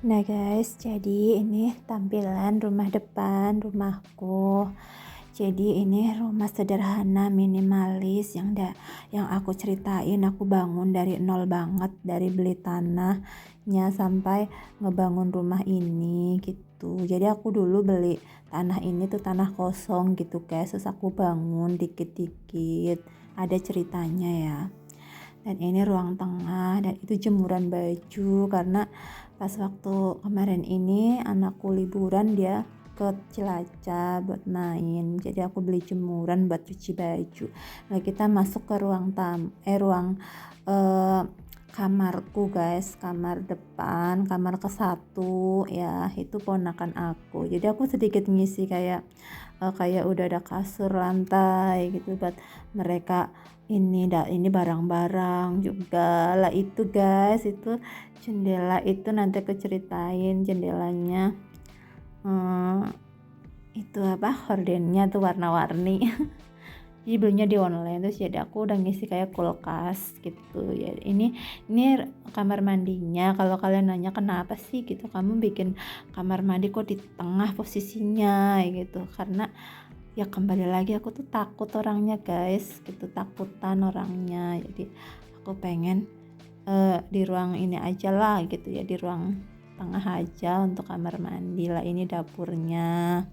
Nah guys, jadi ini tampilan rumah depan rumahku. Jadi ini rumah sederhana minimalis yang aku ceritain, aku bangun dari nol banget, dari beli tanahnya sampai ngebangun rumah ini gitu. Jadi aku dulu beli tanah ini tuh tanah kosong gitu guys, terus aku bangun dikit-dikit. Ada ceritanya ya. Dan ini ruang tengah, dan itu jemuran baju karena pas waktu kemarin ini anakku liburan, dia ke Cilacap buat main, jadi aku beli jemuran buat cuci baju. Nah kita masuk ke ruang eh, kamarku guys, kamar depan, kamar ke satu ya, itu ponakan aku. Jadi aku sedikit ngisi kayak udah ada kasur lantai gitu buat mereka. Ini barang-barang juga lah itu guys. Itu jendela, itu nanti aku ceritain jendelanya. hmm, itu apa, hordennya tuh warna-warni. Jadi belinya di online, terus jadi aku udah ngisi kayak kulkas gitu ya. Ini kamar mandinya. Kalau kalian nanya kenapa sih gitu kamu bikin kamar mandi kok di tengah posisinya gitu, karena ya kembali lagi aku tuh takut orangnya guys gitu, takutan orangnya. Jadi aku pengen di ruang ini aja lah gitu ya, di ruang tengah aja untuk kamar mandi lah. Ini dapurnya.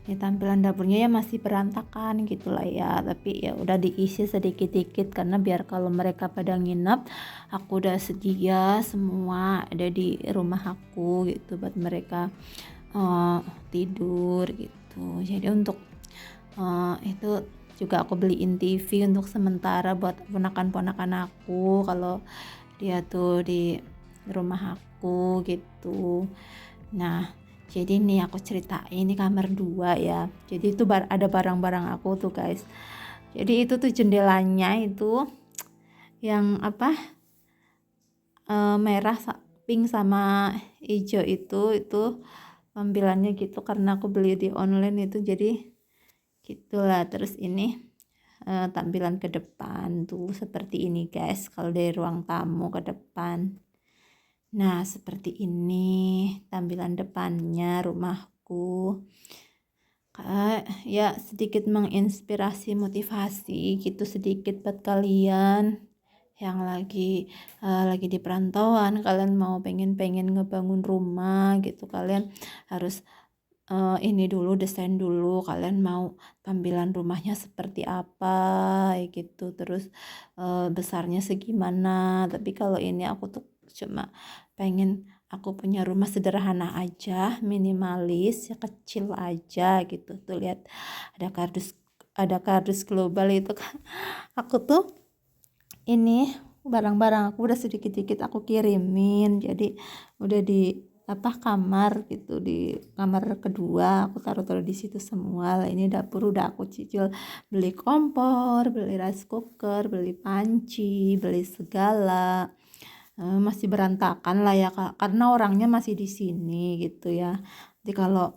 Ini tampilan dapurnya ya masih berantakan gitu lah ya, tapi ya udah diisi sedikit-dikit karena biar kalau mereka pada nginep, aku udah sedia semua ada di rumah aku gitu buat mereka tidur gitu. Jadi untuk itu juga aku beliin TV untuk sementara buat ponakan-ponakan aku kalau dia tuh di rumah aku gitu. Nah, jadi nih aku ceritain, ini kamar 2 ya. Jadi itu ada barang-barang aku tuh guys. Jadi itu tuh jendelanya itu yang apa, merah, pink sama hijau itu tampilannya gitu karena aku beli di online itu, jadi gitulah. Terus ini tampilan ke depan tuh seperti ini guys, kalau dari ruang tamu ke depan. Nah seperti ini tampilan depannya rumahku. Ya sedikit menginspirasi, motivasi gitu sedikit buat kalian yang lagi di perantauan. Kalian mau pengen ngebangun rumah gitu, kalian harus ini dulu, desain dulu kalian mau tampilan rumahnya seperti apa gitu, terus besarnya segimana. Tapi kalau ini aku tuh cuma pengen aku punya rumah sederhana aja, minimalis ya, kecil aja gitu. Tuh lihat ada kardus global itu kan. Aku tuh ini barang-barang aku udah sedikit-sedikit aku kirimin, jadi udah di apa, kamar gitu, di kamar kedua aku taruh-taruh di situ semua lah. Ini dapur udah aku cicil, beli kompor, beli rice cooker, beli panci, beli segala. Masih berantakan lah ya Kak, karena orangnya masih di sini gitu ya. Jadi kalau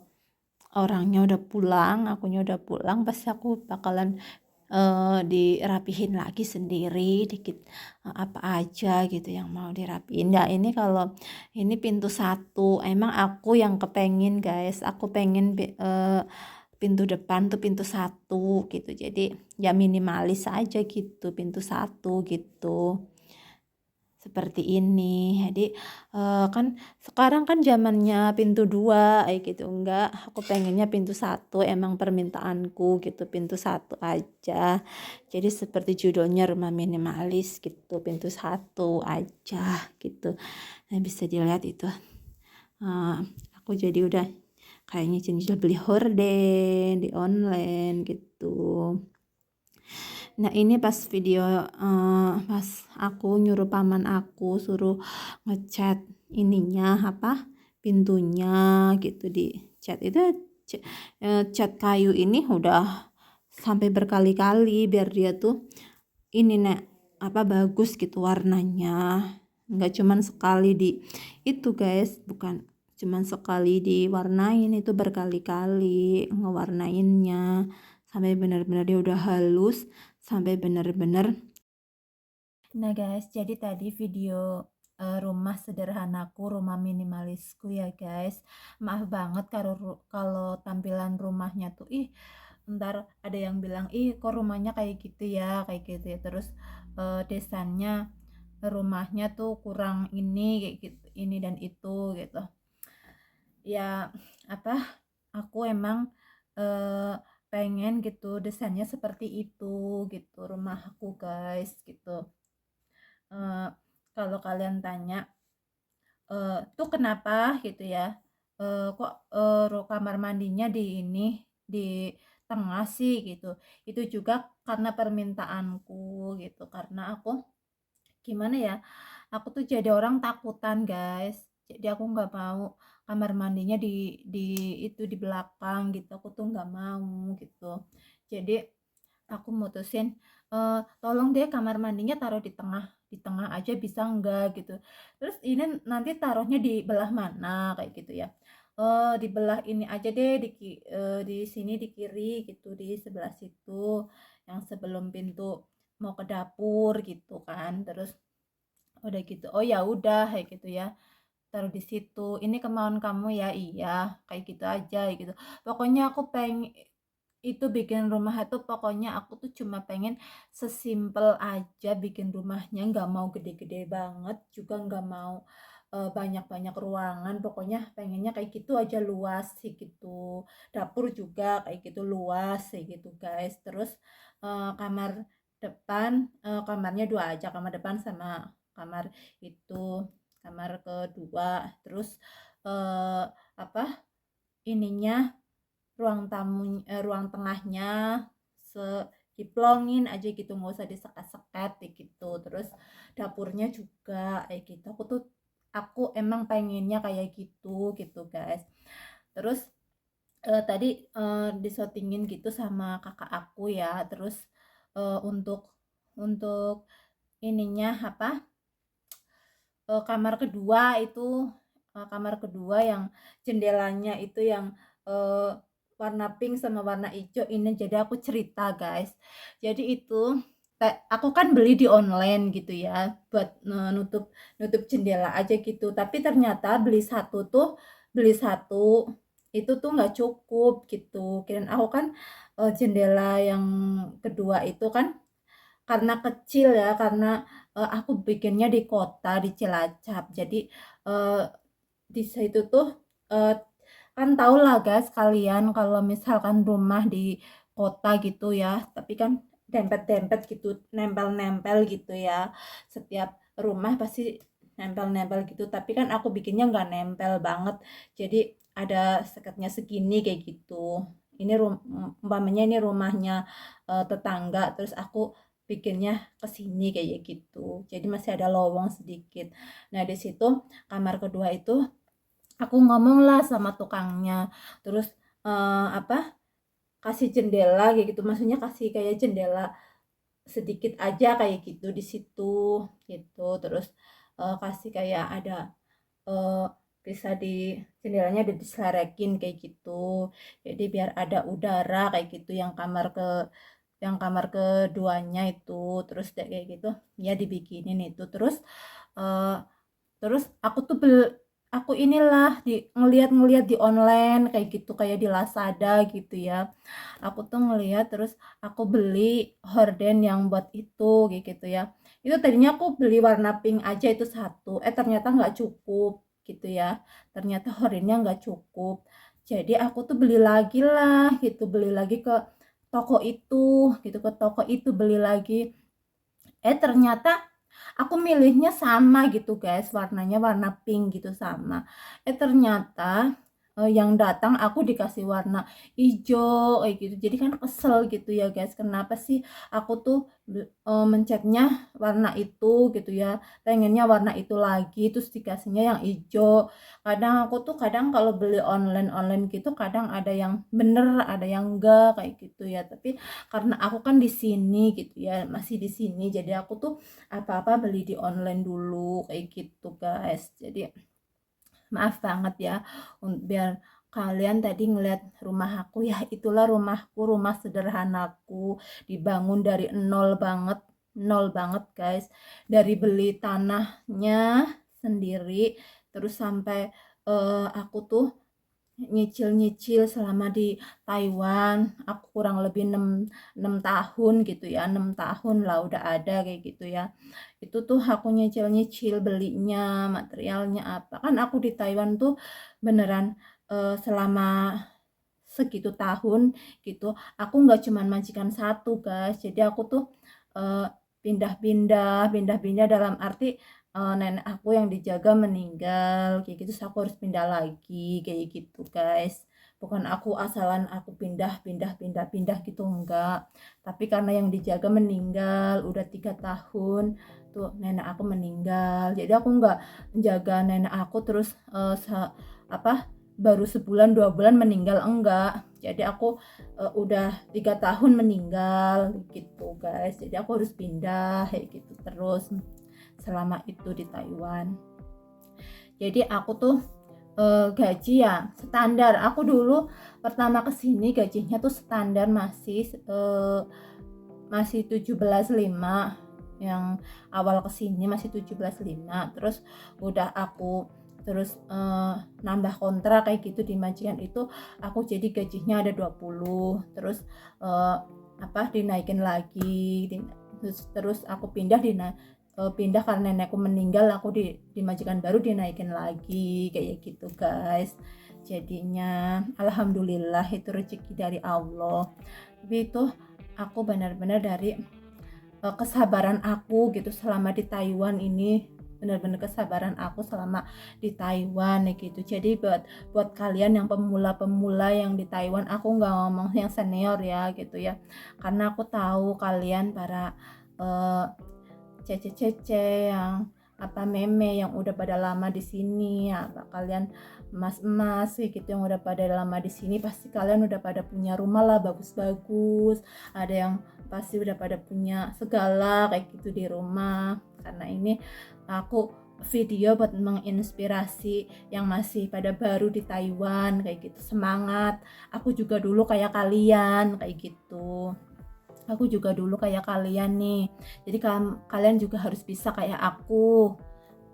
orangnya udah pulang, akunya udah pulang, pasti aku bakalan dirapihin lagi sendiri dikit, apa aja gitu yang mau dirapiin. Ya ini kalau ini pintu satu, emang aku yang kepengen guys, aku pengen pintu depan tuh pintu satu gitu, jadi ya minimalis aja gitu, pintu satu gitu seperti ini. Jadi kan sekarang kan zamannya pintu 2 gitu, enggak, aku pengennya pintu satu, emang permintaanku gitu, pintu satu aja. Jadi seperti judulnya rumah minimalis gitu, pintu satu aja gitu. Nah bisa dilihat itu aku jadi udah kayaknya cicil beli horden di online gitu. Nah ini pas video pas aku nyuruh paman aku suruh ngecat ininya apa, pintunya gitu, di cat itu cat kayu ini udah sampai berkali-kali biar dia tuh ini nek apa, bagus gitu warnanya. Nggak cuman sekali di itu guys, bukan cuman sekali diwarnain, itu berkali-kali ngewarnainnya sampai benar-benar dia udah halus, sampai benar-benar. Nah guys, jadi tadi video rumah sederhanaku, rumah minimalisku ya guys. Maaf banget kalau tampilan rumahnya tuh entar ada yang bilang, "Ih, kok rumahnya kayak gitu ya?" Kayak gitu ya. Terus desainnya rumahnya tuh kurang ini kayak gitu, ini dan itu gitu. Ya apa, aku emang pengen gitu desainnya seperti itu gitu rumahku guys gitu. Eh, Kalau kalian tanya tuh kenapa gitu ya, kok kamar mandinya di ini, di tengah sih gitu. Itu juga karena permintaanku gitu, karena aku gimana ya, aku tuh jadi orang takutan guys, jadi aku nggak mau kamar mandinya di itu di belakang gitu, aku tuh nggak mau gitu. Jadi aku mutusin, "Tolong deh kamar mandinya taruh di tengah aja bisa enggak?" Gitu. Terus ini nanti taruhnya di belah mana kayak gitu ya, "Di belah ini aja deh di sini di kiri gitu, di sebelah situ, yang sebelum pintu mau ke dapur," gitu kan. Terus udah gitu, "Oh ya udah," kayak gitu ya, "taruh di situ, ini kemauan kamu ya?" "Iya," kayak gitu aja gitu. Pokoknya aku itu bikin rumah itu, pokoknya aku tuh cuma pengen sesimpel aja bikin rumahnya, nggak mau gede-gede banget, juga nggak mau banyak-banyak ruangan, pokoknya pengennya kayak gitu aja, luas sih gitu. Dapur juga kayak gitu luas sih gitu guys. Terus kamar depan, kamarnya dua aja, kamar depan sama kamar itu, kamar kedua. Terus eh, apa ininya, ruang tengahnya diplongin aja gitu, nggak usah disekat-sekat gitu. Terus dapurnya juga kayak gitu, aku emang pengennya kayak gitu gitu guys. Terus tadi disotingin gitu sama kakak aku ya. Terus untuk ininya apa, kamar kedua itu, kamar kedua yang jendelanya itu yang eee, warna pink sama warna ijo ini. Jadi aku cerita guys, jadi itu aku kan beli di online gitu ya, buat nutup nutup jendela aja gitu, tapi ternyata beli satu itu tuh nggak cukup gitu. Kirain aku kan jendela yang kedua itu kan karena kecil ya, karena aku bikinnya di kota, di Cilacap. Jadi eee, di situ tuh, eee, kan tahulah guys kalian kalau misalkan rumah di kota gitu ya, tapi kan dempet-dempet gitu, nempel-nempel gitu ya. Setiap rumah pasti nempel-nempel gitu, tapi kan aku bikinnya nggak nempel banget. Jadi ada sekatnya segini kayak gitu. Ini umpamanya ini rumahnya tetangga, terus aku bikinnya ke sini kayak gitu. Jadi masih ada lowong sedikit. Nah, di situ kamar kedua itu aku ngomong lah sama tukangnya. Terus apa? Kasih jendela kayak gitu. Maksudnya kasih kayak jendela sedikit aja kayak gitu di situ gitu. Terus kasih kayak ada eh, bisa di jendelanya ada diselerekin kayak gitu. Jadi biar ada udara kayak gitu, yang kamar keduanya itu. Terus kayak gitu ya dibikinin itu. Eh, terus aku inilah ngeliat-ngeliat di online kayak gitu, kayak di Lazada gitu ya. Aku tuh ngeliat, terus aku beli horden yang buat itu kayak gitu ya. Itu tadinya aku beli warna pink aja itu satu, ternyata nggak cukup gitu ya. Ternyata hordennya nggak cukup. Jadi aku tuh beli lagi lah gitu, beli lagi ke toko itu gitu, ke toko itu beli lagi. Ternyata aku milihnya sama gitu guys, warnanya warna pink gitu sama. Ternyata yang datang aku dikasih warna hijau kayak gitu. Jadi kan kesel gitu ya guys, kenapa sih aku tuh mencetnya warna itu gitu ya, pengennya warna itu lagi, terus dikasihnya yang hijau. Kadang kalau beli online online gitu, kadang ada yang bener ada yang enggak kayak gitu ya. Tapi karena aku kan di sini gitu ya, masih di sini, jadi aku tuh apa-apa beli di online dulu kayak gitu guys. Jadi maaf banget ya, biar kalian tadi ngeliat rumah aku ya, itulah rumahku, rumah sederhanaku, dibangun dari nol banget guys. Dari beli tanahnya sendiri, terus sampai aku tuh nyicil-nyicil selama di Taiwan. Aku kurang lebih 6 tahun gitu ya, 6 tahun lah udah ada kayak gitu ya. Itu tuh aku nyicil-nyicil belinya, materialnya apa. Kan aku di Taiwan tuh beneran selama segitu tahun gitu, aku nggak cuman majikan satu guys, jadi aku tuh eh, pindah-pindah dalam arti nenek aku yang dijaga meninggal kayak gitu, terus aku harus pindah lagi kayak gitu guys. Bukan aku asalan aku pindah gitu, enggak, tapi karena yang dijaga meninggal udah 3 tahun tuh, nenek aku meninggal, jadi aku nggak menjaga nenek aku terus apa baru sebulan 2 bulan meninggal, enggak, jadi aku udah 3 tahun meninggal gitu guys, jadi aku harus pindah kayak gitu terus selama itu di Taiwan. Jadi aku tuh gaji ya standar, aku dulu pertama kesini gajinya tuh standar masih 17,5, yang awal kesini masih 17,5, terus udah aku terus nambah kontrak kayak gitu di majikan itu, aku jadi gajinya ada 20, terus dinaikin lagi, terus aku pindah karena nenekku meninggal, aku di majikan baru dinaikin lagi kayak gitu guys. Jadinya alhamdulillah itu rezeki dari Allah. Tapi itu aku benar-benar dari kesabaran aku gitu selama di Taiwan ini, benar-benar kesabaran aku selama di Taiwan gitu. Jadi buat kalian yang pemula-pemula yang di Taiwan, aku nggak ngomong yang senior ya gitu ya, karena aku tahu kalian para cece-cece yang meme yang udah pada lama di sini ya, kalian emas-emas gitu yang udah pada lama di sini, pasti kalian udah pada punya rumah lah bagus-bagus, ada yang pasti udah pada punya segala kayak gitu di rumah. Karena ini aku video buat menginspirasi yang masih pada baru di Taiwan kayak gitu, semangat, aku juga dulu kayak kalian kayak gitu. Aku juga dulu kayak kalian nih. Jadi kalian juga harus bisa kayak aku.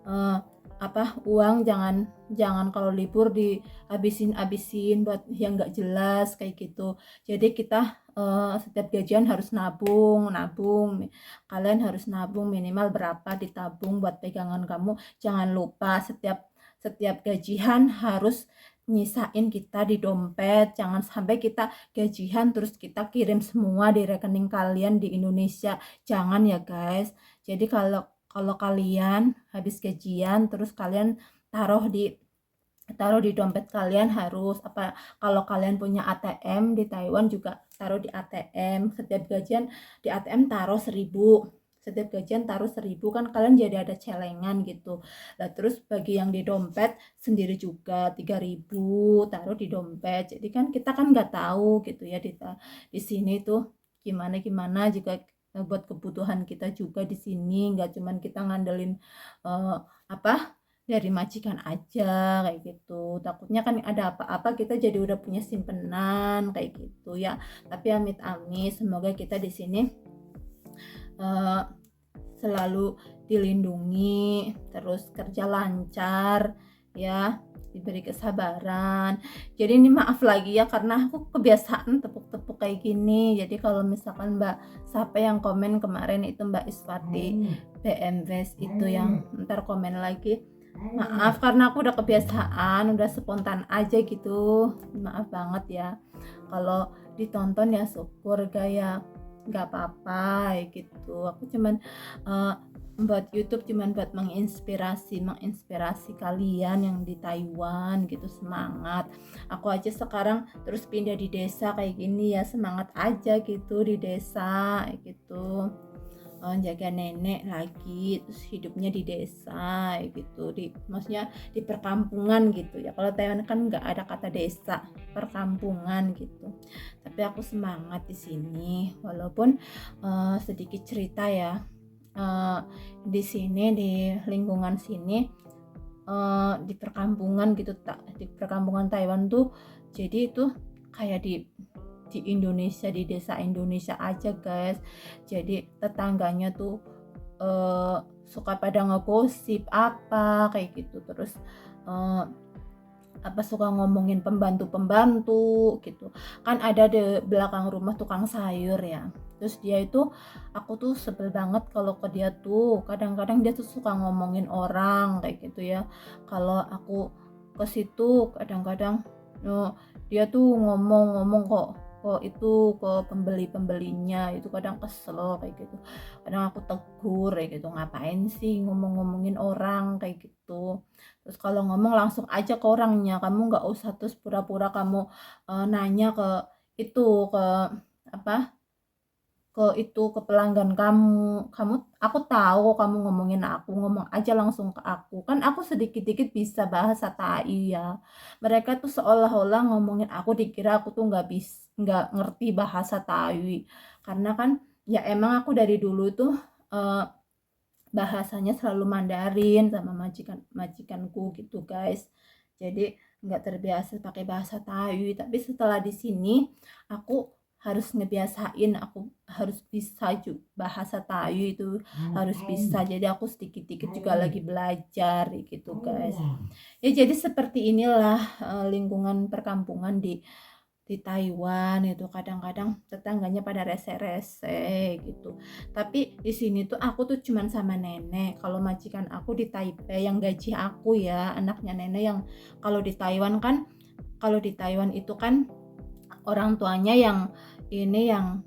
Eh, Uang jangan jangan kalau libur dihabisin buat yang nggak jelas kayak gitu. Jadi kita setiap gajian harus nabung. Kalian harus nabung minimal berapa, ditabung buat pegangan kamu. Jangan lupa setiap setiap gajian harus nyisain kita di dompet. Jangan sampai kita gajian terus kita kirim semua di rekening kalian di Indonesia, jangan ya guys. Jadi kalau kalau kalian habis gajian terus kalian taruh di taruh di dompet kalian, harus kalau kalian punya ATM di Taiwan juga taruh di ATM. Setiap gajian di ATM taruh 1.000, setiap gajian taruh 1.000, kan kalian jadi ada celengan gitu lah. Terus bagi yang di dompet sendiri juga 3.000 taruh di dompet, jadi kan kita kan nggak tahu gitu ya di sini tuh gimana gimana juga buat kebutuhan kita juga di sini, nggak cuman kita ngandelin uh, apa dari majikan aja kayak gitu. Takutnya kan ada apa-apa kita jadi udah punya simpenan kayak gitu ya. Tapi amit-amit semoga kita di sini uh, selalu dilindungi, terus kerja lancar ya, diberi kesabaran. Jadi ini maaf lagi ya karena aku kebiasaan tepuk-tepuk kayak gini. Jadi kalau misalkan Mbak siapa yang komen kemarin itu Mbak Iswati BMW itu yang ntar komen lagi, maaf karena aku udah kebiasaan, udah spontan aja gitu. Maaf banget ya. Kalau ditonton ya syukur, gaya nggak apa-apa gitu. Aku cuman buat YouTube cuman buat menginspirasi kalian yang di Taiwan gitu, semangat. Aku aja sekarang terus pindah di desa kayak gini ya, semangat aja gitu di desa gitu. Jaga nenek lagi, terus hidupnya di desa gitu, maksudnya di perkampungan gitu ya. Kalau Taiwan kan nggak ada kata desa, perkampungan gitu. Tapi aku semangat di sini walaupun sedikit cerita ya, di sini di lingkungan sini, di perkampungan gitu, di perkampungan Taiwan tuh, jadi itu kayak di Indonesia, di desa Indonesia aja guys. Jadi tetangganya tuh suka pada ngegosip apa kayak gitu, terus uh, suka ngomongin pembantu-pembantu gitu. Kan ada di belakang rumah tukang sayur ya. Terus dia itu, aku tuh sebel banget kalau ke dia tuh. Kadang-kadang dia tuh suka ngomongin orang kayak gitu ya. Kalau aku ke situ kadang-kadang dia tuh ngomong-ngomong kok itu ke pembeli-pembelinya itu, kadang kesel kayak gitu. Kadang aku tegur kayak gitu, ngapain sih ngomong-ngomongin orang kayak gitu. Terus kalau ngomong langsung aja ke orangnya, kamu nggak usah terus pura-pura kamu nanya ke itu, ke apa, ke pelanggan kamu. Aku tahu kamu ngomongin aku, ngomong aja langsung ke aku. Kan aku sedikit-dikit bisa bahasa Tai ya. Mereka tuh seolah-olah ngomongin aku dikira aku tuh nggak ngerti bahasa Tai. Karena kan ya emang aku dari dulu tuh eh, bahasanya selalu Mandarin sama majikanku gitu guys. Jadi nggak terbiasa pakai bahasa Tai, tapi setelah di sini aku harus ngebiasain, aku harus bisa juga bahasa Tai itu, harus bisa. Jadi aku sedikit-sedikit juga lagi belajar gitu guys. Ya jadi seperti inilah lingkungan perkampungan di Taiwan itu. Kadang-kadang tetangganya pada rese-rese gitu. Tapi di sini tuh aku tuh cuman sama nenek. Kalau majikan aku di Taipei yang gaji aku ya, anaknya nenek yang kalau di Taiwan itu kan orang tuanya yang ini yang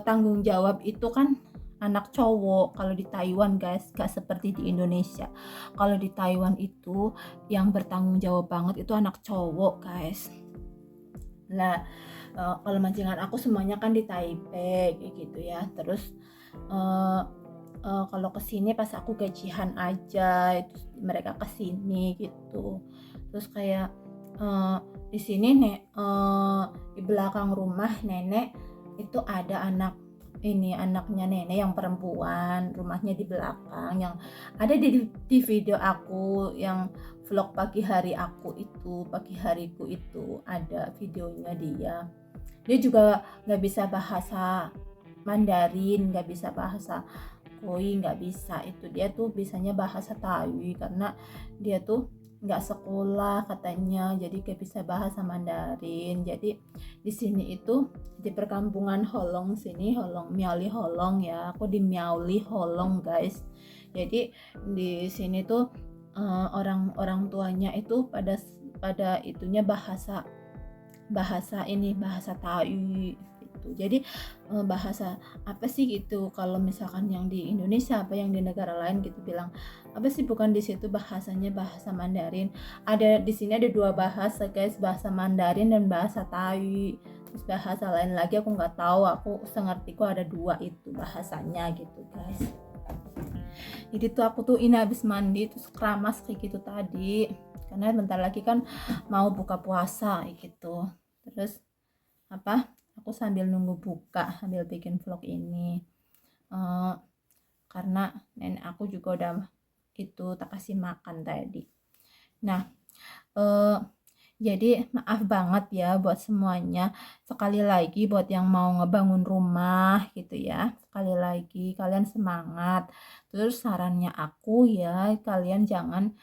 tanggung jawab itu kan anak cowok. Kalau di Taiwan guys, gak seperti di Indonesia. Kalau di Taiwan itu yang bertanggung jawab banget itu anak cowok guys. Nah, kalau majikan aku semuanya kan di Taipei kayak gitu ya. Terus kalau kesini pas aku gajian aja itu mereka kesini gitu. Terus kayak di sini di belakang rumah nenek itu ada anaknya nenek yang perempuan, rumahnya di belakang, yang ada di video aku yang vlog pagi hariku itu ada videonya. Dia juga nggak bisa bahasa Mandarin, nggak bisa bahasa Koi, nggak bisa. Itu dia tuh bisanya bahasa Tai karena dia tuh nggak sekolah katanya, jadi nggak bisa bahasa Mandarin. Jadi di sini itu di perkampungan Holong sini, Miaoli Holong ya, aku di Miaoli Holong guys. Jadi di sini tuh orang tuanya itu pada itunya bahasa Tai gitu. Jadi bahasa apa sih gitu, kalau misalkan yang di Indonesia apa yang di negara lain gitu bilang apa sih, bukan di situ bahasanya bahasa Mandarin. Ada di sini ada dua bahasa guys, bahasa Mandarin dan bahasa Tai. Terus bahasa lain lagi aku nggak tahu, aku sengertiku ada dua itu bahasanya gitu guys. Jadi tuh aku tuh ini habis mandi terus keramas kayak gitu tadi, karena bentar lagi kan mau buka puasa gitu. Terus aku sambil nunggu buka sambil bikin vlog ini karena nenek aku juga udah itu tak kasih makan tadi. Nah jadi maaf banget ya buat semuanya. Sekali lagi buat yang mau ngebangun rumah gitu ya, sekali lagi kalian semangat. Terus sarannya aku ya, kalian jangan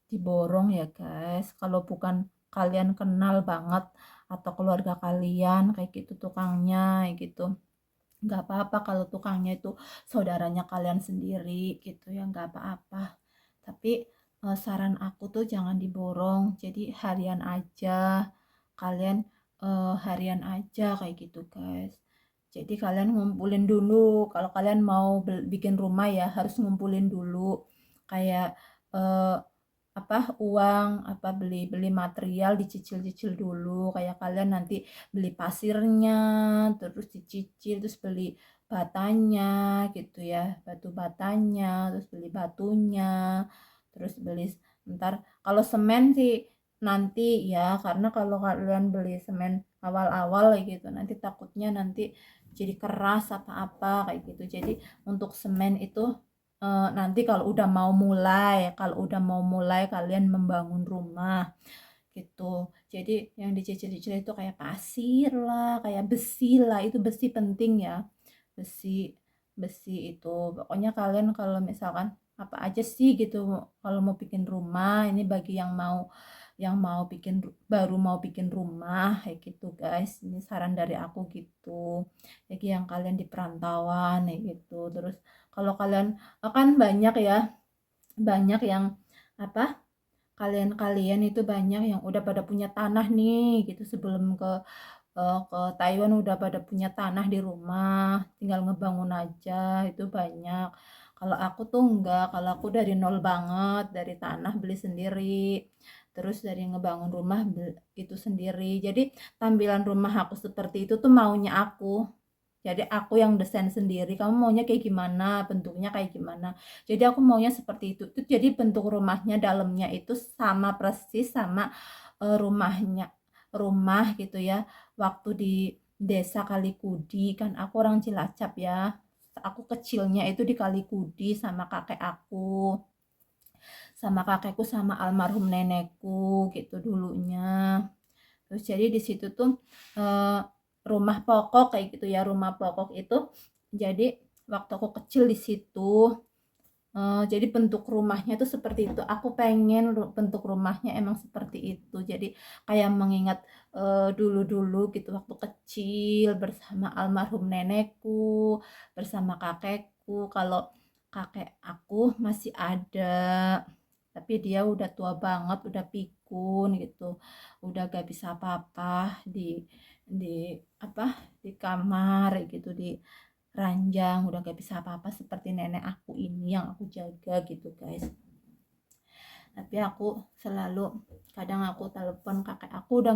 diborong ya guys. Kalau bukan kalian kenal banget atau keluarga kalian kayak gitu tukangnya gitu, nggak apa-apa. Kalau tukangnya itu saudaranya kalian sendiri gitu ya, nggak apa-apa. Tapi saran aku tuh jangan diborong, jadi harian aja. Kalian harian aja kayak gitu guys. Jadi kalian ngumpulin dulu, kalau kalian mau bikin rumah ya harus ngumpulin dulu kayak eh, uang, beli material, dicicil-cicil dulu. Kayak kalian nanti beli pasirnya terus dicicil, terus beli batanya gitu ya, batu batanya, terus beli batunya, terus beli ntar kalau semen sih nanti ya, karena kalau kalian beli semen awal-awal gitu nanti takutnya nanti jadi keras apa-apa kayak gitu. Jadi untuk semen itu nanti kalau udah mau mulai kalian membangun rumah gitu. Jadi yang dicicil-cicil itu kayak pasir lah, kayak besi lah, itu besi penting ya, besi besi itu. Pokoknya kalian kalau misalkan apa aja sih gitu kalau mau bikin rumah, ini bagi yang mau baru mau bikin rumah kayak gitu guys. Ini saran dari aku gitu. Jadi yang kalian di perantauan kayak gitu. Terus kalau kalian akan banyak ya, banyak yang apa? Kalian-kalian itu banyak yang udah pada punya tanah nih gitu sebelum ke Taiwan udah pada punya tanah di rumah, tinggal ngebangun aja, itu banyak. Kalau aku tuh enggak, kalau aku dari nol banget, dari tanah beli sendiri, terus dari ngebangun rumah itu sendiri. Jadi tampilan rumah aku seperti itu tuh maunya aku. Jadi aku yang desain sendiri, kamu maunya kayak gimana, bentuknya kayak gimana. Jadi aku maunya seperti itu. Itu jadi bentuk rumahnya dalamnya itu sama persis sama rumahnya rumah gitu ya. Waktu di desa Kalikudi kan aku orang Cilacap ya. Aku kecilnya itu di Kalikudi sama kakek aku, sama kakekku sama almarhum nenekku gitu dulunya. Terus jadi di situ tuh eh, rumah pokok kayak gitu ya, rumah pokok itu jadi waktu aku kecil di situ. Jadi bentuk rumahnya tuh seperti itu. Aku pengen bentuk rumahnya emang seperti itu. Jadi kayak mengingat dulu-dulu gitu waktu kecil bersama almarhum nenekku, bersama kakekku. Kalau kakek aku masih ada, tapi dia udah tua banget, udah pikun gitu, udah gak bisa apa-apa di apa di kamar gitu, di ranjang, udah gak bisa apa-apa seperti nenek aku ini yang aku jaga gitu guys. Tapi aku selalu, kadang aku telepon kakek aku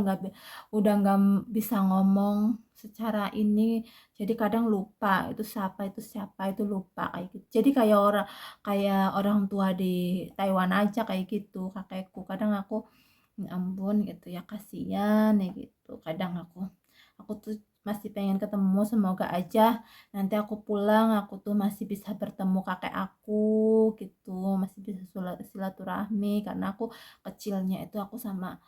udah nggak bisa ngomong secara ini, jadi kadang lupa itu siapa itu lupa kayak gitu. Jadi kayak orang tua di Taiwan aja kayak gitu kakekku. Kadang aku ya ampun gitu ya, kasihan ya gitu. Kadang aku tuh masih pengen ketemu, semoga aja nanti aku pulang aku tuh masih bisa bertemu kakek aku gitu, masih bisa silaturahmi, karena aku kecilnya itu aku sama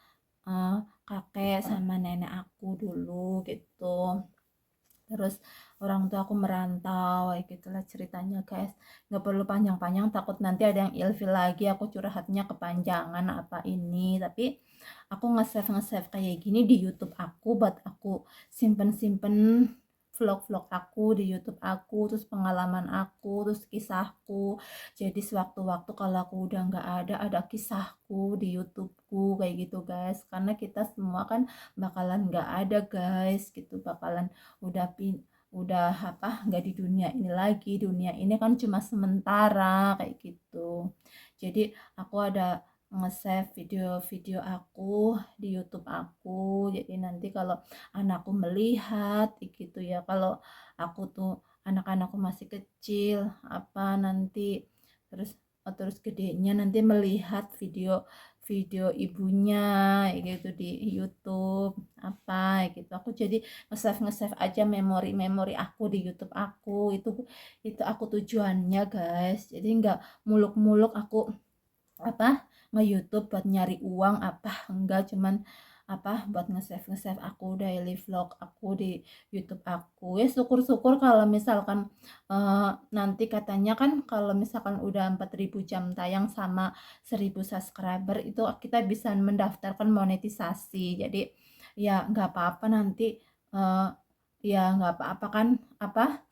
eh, kakek sama nenek aku dulu gitu. Terus orang tua aku merantau kayak gitulah ceritanya guys, nggak perlu panjang-panjang takut nanti ada yang ilfil lagi aku curhatnya kepanjangan apa ini. Tapi aku nge-save kayak gini di YouTube aku buat aku simpen-simpen vlog-vlog aku di YouTube aku, terus pengalaman aku, terus kisahku. Jadi sewaktu-waktu kalau aku udah nggak ada kisahku di YouTubeku kayak gitu guys, karena kita semua kan bakalan nggak ada guys gitu, bakalan udah udah apa nggak di dunia ini lagi. Dunia ini kan cuma sementara kayak gitu. Jadi aku ada nge-save video-video aku di YouTube aku, jadi nanti kalau anakku melihat gitu ya, kalau aku tuh anak-anakku masih kecil apa nanti, terus terus gedenya nanti melihat video ibunya gitu di YouTube apa gitu, aku jadi nge-save aja memori-memori aku di YouTube aku. Itu aku tujuannya guys, jadi nggak muluk-muluk aku apa nge-YouTube buat nyari uang apa enggak, cuman apa buat nge-save aku daily vlog aku di YouTube aku. Ya syukur-syukur kalau misalkan nanti katanya kan kalau misalkan udah 4.000 jam tayang sama 1.000 subscriber itu kita bisa mendaftarkan monetisasi. Jadi ya nggak apa-apa nanti, eh, ya nggak apa-apa kan, apa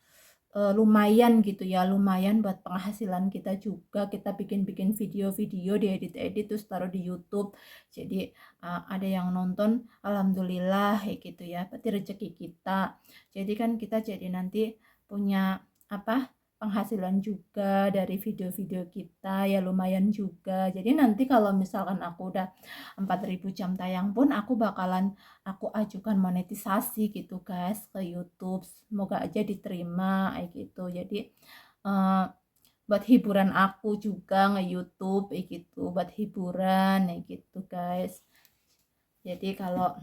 lumayan gitu ya, lumayan buat penghasilan kita juga, kita bikin-bikin video-video diedit-edit terus taruh di YouTube. Jadi ada yang nonton alhamdulillah kayak gitu ya, berarti rezeki kita. Jadi kan kita jadi nanti punya apa penghasilan juga dari video-video kita, ya lumayan juga. Jadi nanti kalau misalkan aku udah 4.000 jam tayang pun aku ajukan monetisasi gitu guys ke YouTube, semoga aja diterima kayak gitu. Jadi uh, buat hiburan aku juga nge-YouTube kayak gitu, buat hiburan kayak gitu guys. Jadi kalau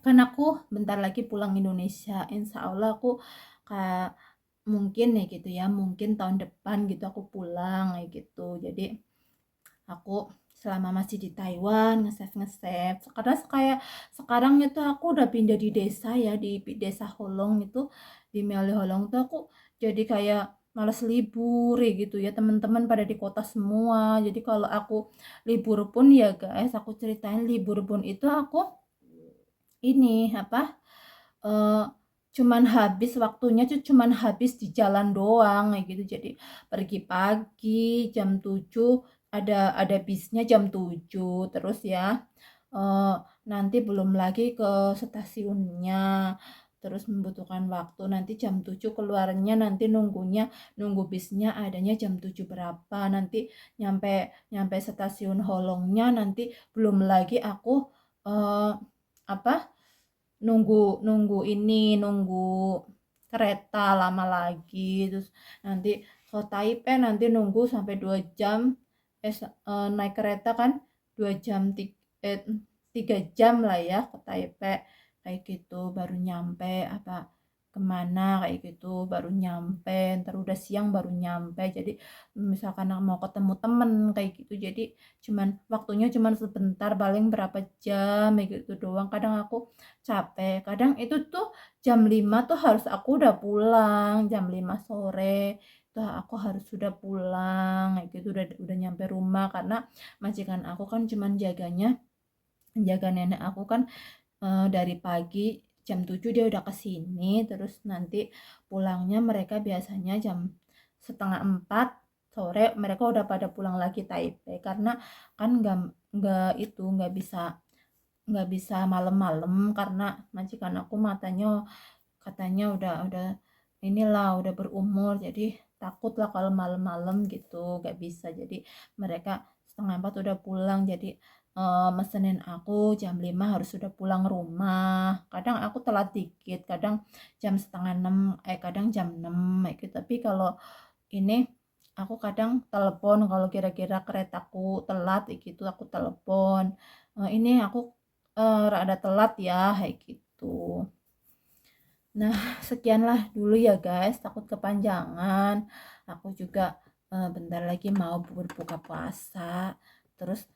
kan aku bentar lagi pulang Indonesia, insya Allah aku kayak mungkin ya gitu ya, mungkin tahun depan gitu aku pulang kayak gitu. Jadi aku selama masih di Taiwan nge-save karena kayak sekarang itu aku udah pindah di desa ya, di desa Holong itu, di Meli Holong tuh aku jadi kayak males libur ya gitu ya, teman-teman pada di kota semua. Jadi kalau aku libur pun ya guys, aku ceritain libur pun itu aku ini apa, eee, cuman habis waktunya tuh cuman habis di jalan doang kayak gitu. Jadi pergi pagi jam 7, ada bisnya jam 7, terus ya, eee, nanti belum lagi ke stasiunnya, terus membutuhkan waktu nanti jam 7 keluarnya, nanti nunggu bisnya adanya jam 7 berapa, nanti nyampe nyampe stasiun Holongnya nanti belum lagi aku, eee, apa, nunggu kereta lama lagi, terus nanti ke Taipei nanti nunggu sampai 2 jam, naik kereta kan 2 jam 3 jam lah ya ke Taipei, kayak gitu baru nyampe apa kemana kayak gitu baru nyampe, entar udah siang baru nyampe. Jadi misalkan aku mau ketemu temen kayak gitu, jadi waktunya cuman sebentar, paling berapa jam kayak gitu doang. Kadang aku capek, kadang itu tuh jam 5 tuh harus aku udah pulang, jam 5 sore tuh aku harus sudah pulang kayak gitu, udah nyampe rumah. Karena majikan aku kan cuman jaga nenek aku kan, dari pagi jam 7 dia udah ke sini, terus nanti pulangnya mereka biasanya jam 3:30 sore, mereka udah pada pulang lagi Taipei. Karena kan nggak bisa malam-malam, karena majikan aku katanya udah inilah udah berumur, jadi takut lah kalau malam-malam gitu nggak bisa. Jadi mereka 3:30 udah pulang, jadi mesenin aku jam 5 harus sudah pulang rumah. Kadang aku telat dikit, kadang jam setengah 6, kadang jam 6 kayak gitu. Tapi kalau ini aku kadang telepon kalau kira-kira keretaku telat kayak gitu, aku telepon, ini aku rada telat ya kayak gitu. Nah, sekianlah dulu ya guys, takut kepanjangan. Aku juga bentar lagi mau berbuka puasa. Terus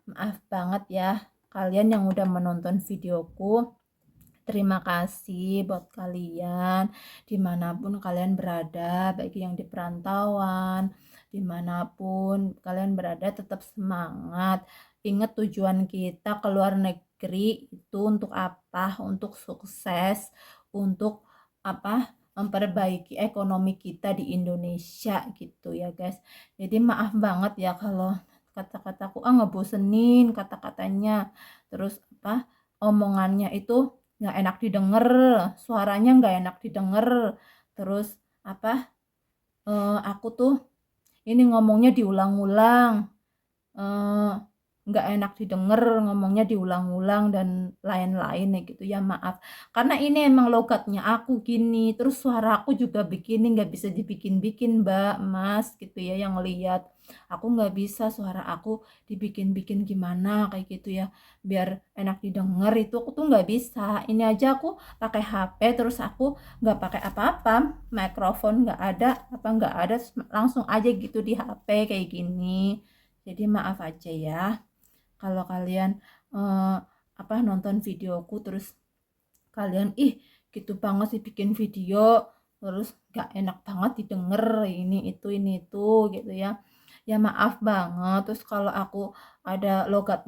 maaf banget ya kalian yang udah menonton videoku. Terima kasih buat kalian dimanapun kalian berada, baik yang di perantauan, dimanapun kalian berada, tetap semangat. Ingat tujuan kita ke luar negeri itu untuk apa? Untuk sukses, untuk apa? Memperbaiki ekonomi kita di Indonesia gitu ya guys. Jadi maaf banget ya kalau kata-kataku ngebosenin kata-katanya, terus apa omongannya itu nggak enak didengar, suaranya nggak enak didengar, terus apa, aku tuh ini ngomongnya diulang-ulang, eee, nggak enak didengar, ngomongnya diulang-ulang dan lain-lain ya gitu ya, maaf. Karena ini emang logatnya aku gini, terus suara aku juga begini, nggak bisa dibikin-bikin Mbak, Mas, gitu ya yang lihat. Aku nggak bisa suara aku dibikin-bikin gimana kayak gitu ya, biar enak didengar itu aku tuh nggak bisa. Ini aja aku pakai HP, terus aku nggak pakai apa-apa, mikrofon nggak ada, apa nggak ada, langsung aja gitu di HP kayak gini. Jadi maaf aja ya kalau kalian eh, nonton videoku terus kalian gitu banget sih bikin video, terus gak enak banget didengar, ini itu gitu ya. Ya maaf banget. Terus kalau aku ada logat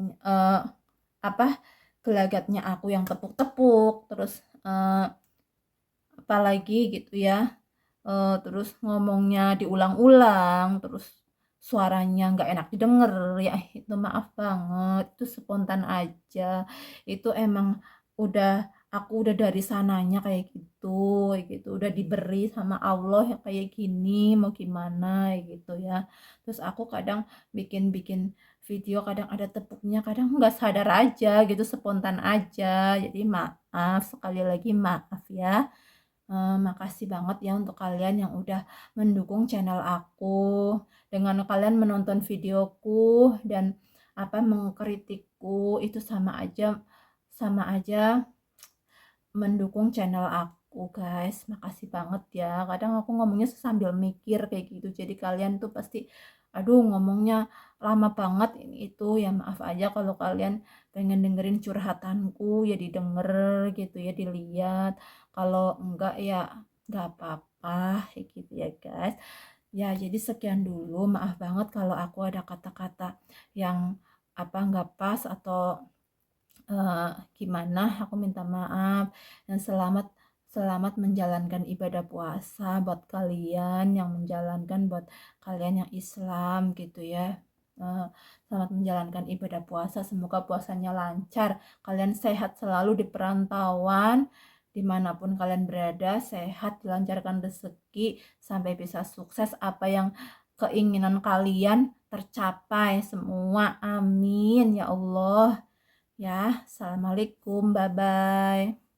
apa gelagatnya aku yang tepuk-tepuk, terus eh, apalagi gitu ya, terus ngomongnya diulang-ulang, terus suaranya nggak enak didengar, ya itu maaf banget, itu spontan aja. Itu emang udah aku udah dari sananya kayak gitu, udah diberi sama Allah ya kayak gini, mau gimana gitu ya. Terus aku kadang bikin-bikin video, kadang ada tepuknya, kadang nggak sadar aja gitu, spontan aja. Jadi maaf, sekali lagi maaf ya. Makasih banget ya untuk kalian yang udah mendukung channel aku. Dengan kalian menonton videoku dan mengkritikku, itu sama aja mendukung channel aku guys. Makasih banget ya. Kadang aku ngomongnya sambil mikir kayak gitu. Jadi kalian tuh pasti aduh ngomongnya lama banget ini itu. Ya maaf aja kalau kalian pengen dengerin curhatanku ya didengar gitu ya, dilihat. Kalau enggak ya enggak apa-apa. apa, kayak gitu ya guys. Ya, jadi sekian dulu. Maaf banget kalau aku ada kata-kata yang nggak pas atau gimana. Aku minta maaf dan selamat selamat menjalankan ibadah puasa buat kalian yang menjalankan, buat kalian yang Islam gitu ya. Eh, Selamat menjalankan ibadah puasa. Semoga puasanya lancar. Kalian sehat selalu di perantauan. Dimanapun kalian berada, sehat, dilancarkan rezeki, sampai bisa sukses apa yang keinginan kalian tercapai semua. Amin ya Allah. Ya, assalamualaikum, bye bye.